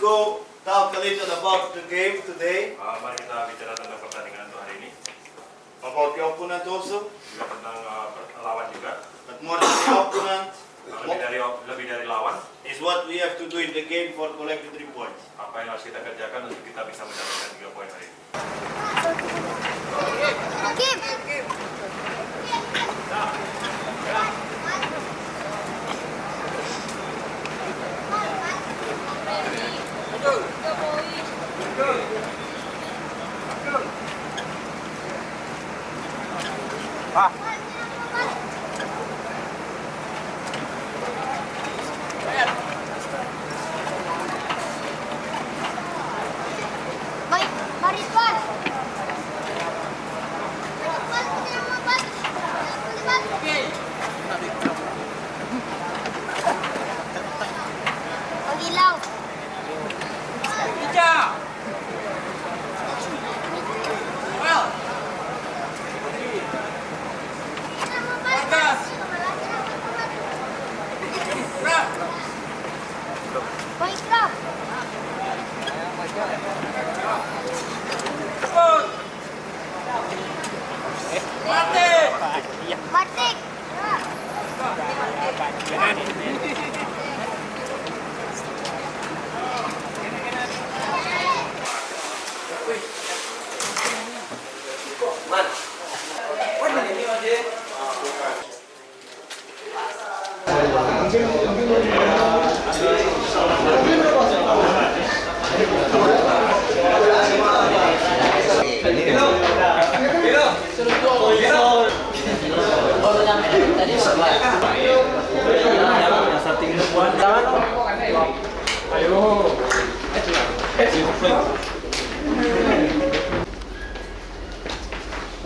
go talk a little about the game today. Mari kita bicara tentang pertandingan untuk hari ini. About the opponent also. Juga tentang lawan juga. But more than the opponent, Lebih dari lawan is what we have to do in the game for collecting 3 points. apa yang harus kita kerjakan untuk kita bisa mendapatkan 3 poin hari ini.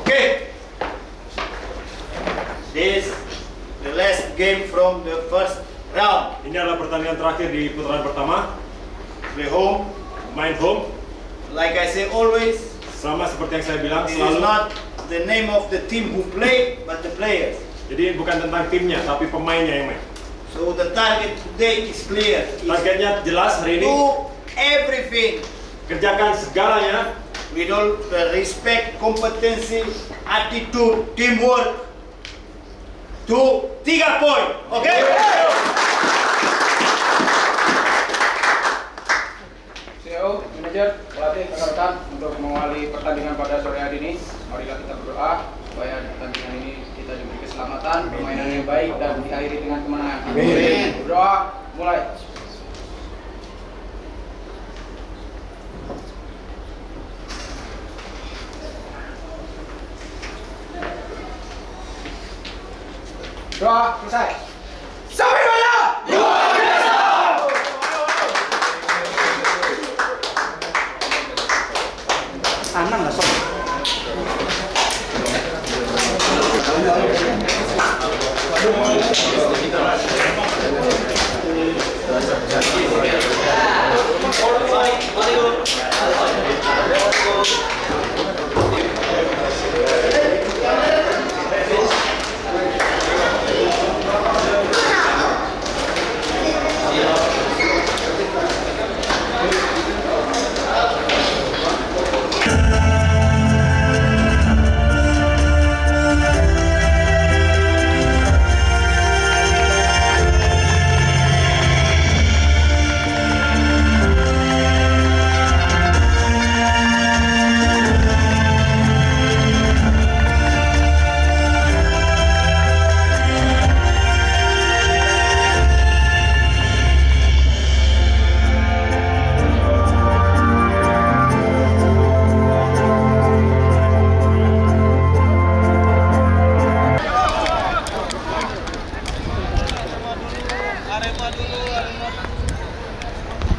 Okay. This is the last game from the first round. Ini adalah pertandingan terakhir di putaran pertama. Play home. Main home. Like I say always, Sama seperti yang saya bilang it is selalu. not the name of the team who play, but the players. Jadi bukan tentang timnya, tapi pemainnya yang main. So the target today is clear. Is Targetnya jelas hari ini. do everything Kerjakan segalanya with all the respect, competency, attitude, teamwork to 3 poin. Okay? CEO, manajer, pelatih, rekan-rekan untuk mengawali pertandingan pada sore hari ini, marilah kita berdoa supaya di pertandingan ini kita diberi keselamatan, permainan yang baik dan diakhiri dengan kemenangan. Amin. Berdoa, mulai. Doa selesai. Sampai mana? Luar biasa. Aman lah sob.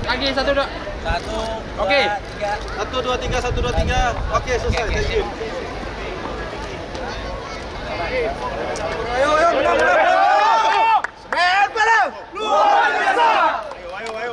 Lagi 1 2. 1, Oke. 1, 2, 3, 1, 2, 3. Oke, selesai. Thank you. Ayo, benar. Luar biasa. Ayo.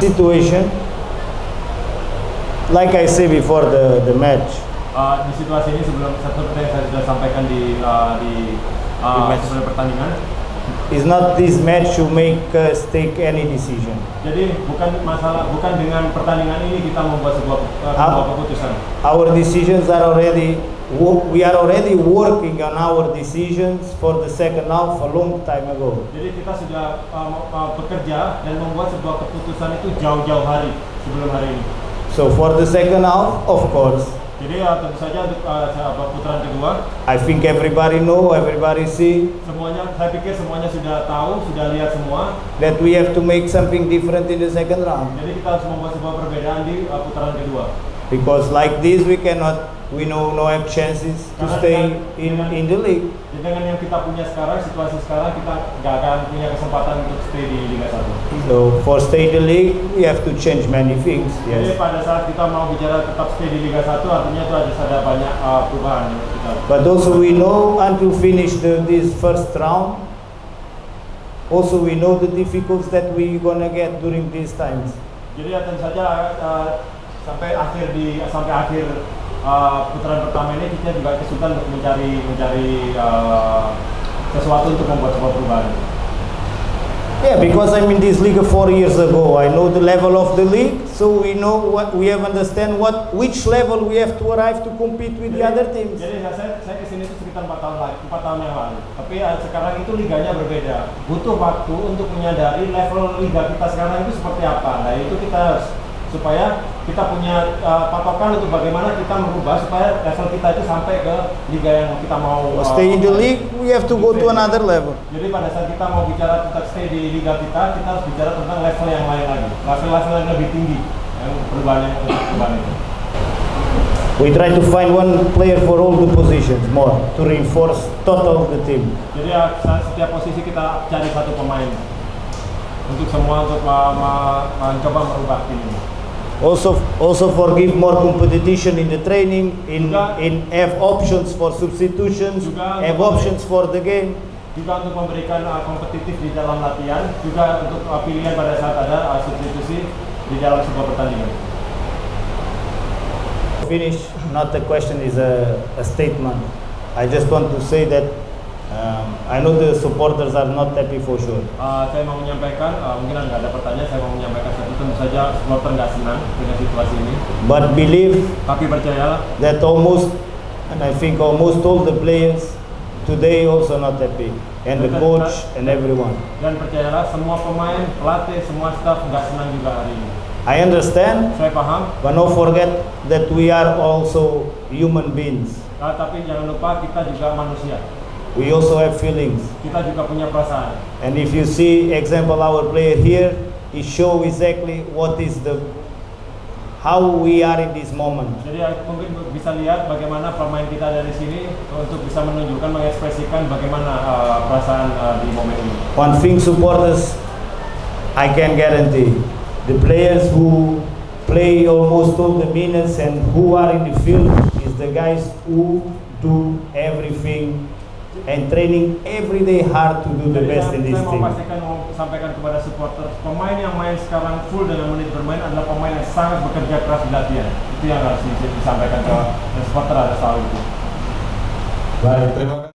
situation, like I said before the match, Di situasi ini seperti yang saya sudah sampaikan di sebelum pertandingan. it's not this match to make us take any decision. Jadi bukan dengan pertandingan ini kita membuat sebuah keputusan. Our decisions are we are already working on our decisions for the second half a long time ago. Jadi kita sudah bekerja dan membuat sebuah keputusan itu jauh-jauh hari sebelum hari ini. So for the second half, of course, Jadi tentu saja untuk putaran kedua, I think everybody know, everybody see saya pikir semuanya sudah tahu, sudah lihat semua. that we have to make something different in the second round. Jadi kita harus membuat sebuah perbedaan di putaran kedua. Because like this we no have chances to stay in the league. Jadi dengan yang kita punya sekarang, situasi sekarang, kita nggak akan punya kesempatan untuk stay di Liga 1. So for stay in the league, we have to change many things. Jadi Yes. pada saat kita mau bicara tetap stay di Liga 1, artinya itu ada banyak perubahan yang kita. But also we know until finish this first round, also we know the difficulties that we gonna get during these times. Jadi tentu saja sampai akhir putaran pertama ini kita juga kesulitan untuk mencari sesuatu untuk membuat sebuah perubahan. Yeah, because I'm in this league 4 years ago. I know the level of the league, so we know which level we have to arrive to compete with the other teams. Jadi saya kesini itu sekitar 4 tahun yang lalu. Tapi sekarang itu liganya berbeda. Butuh waktu untuk menyadari level liga kita sekarang itu seperti apa. Nah itu kita supaya kita punya patokan untuk bagaimana kita merubah supaya level kita itu sampai ke liga yang kita mau. Stay in the league, we have to go to another level. Jadi pada saat kita mau bicara tentang stay di liga kita harus bicara tentang level yang lain lagi, level yang lebih tinggi, yang perubahan itu. We try to find one player for all the positions more to reinforce total the team. Jadi setiap posisi kita cari satu pemain untuk mencoba merubah tim ini. Also forgive more competition in the training, in have options for substitutions, have options for the game. Juga untuk memberikan kompetitif di dalam latihan, juga untuk pilihan pada saat ada substitusi di dalam sebuah pertandingan. Finish, not a question, is a statement. I just want to say that I know the supporters are not happy for sure. Saya mau menyampaikan, mungkin nggak ada pertanyaan, saya mau menyampaikan tentu saja supporter nggak senang dengan situasi ini. But believe Tapi percayalah, that almost all the players today also not happy, and the coach and everyone. Dan percayalah, semua pemain, pelatih, semua staff nggak senang juga hari ini. I understand, Saya paham, but don't forget that we are also human beings. tapi jangan lupa kita juga manusia. We also have feelings. Kita juga punya perasaan. And if you see, example, our player here, he show exactly how we are in this moment. Jadi mungkin bisa lihat bagaimana pemain kita dari sini untuk bisa menunjukkan, mengekspresikan bagaimana perasaan di momen ini. One thing, supporters, I can guarantee, the players who play almost all the minutes and who are in the field is the guys who do everything and training every day hard to do the best in this team. Saya mau sampaikan kepada supporter, pemain yang main sekarang full dengan menit bermain adalah pemain yang sangat bekerja keras di latihan. Itu yang harus disampaikan ke supporter, ada soal itu. Baik, terima kasih.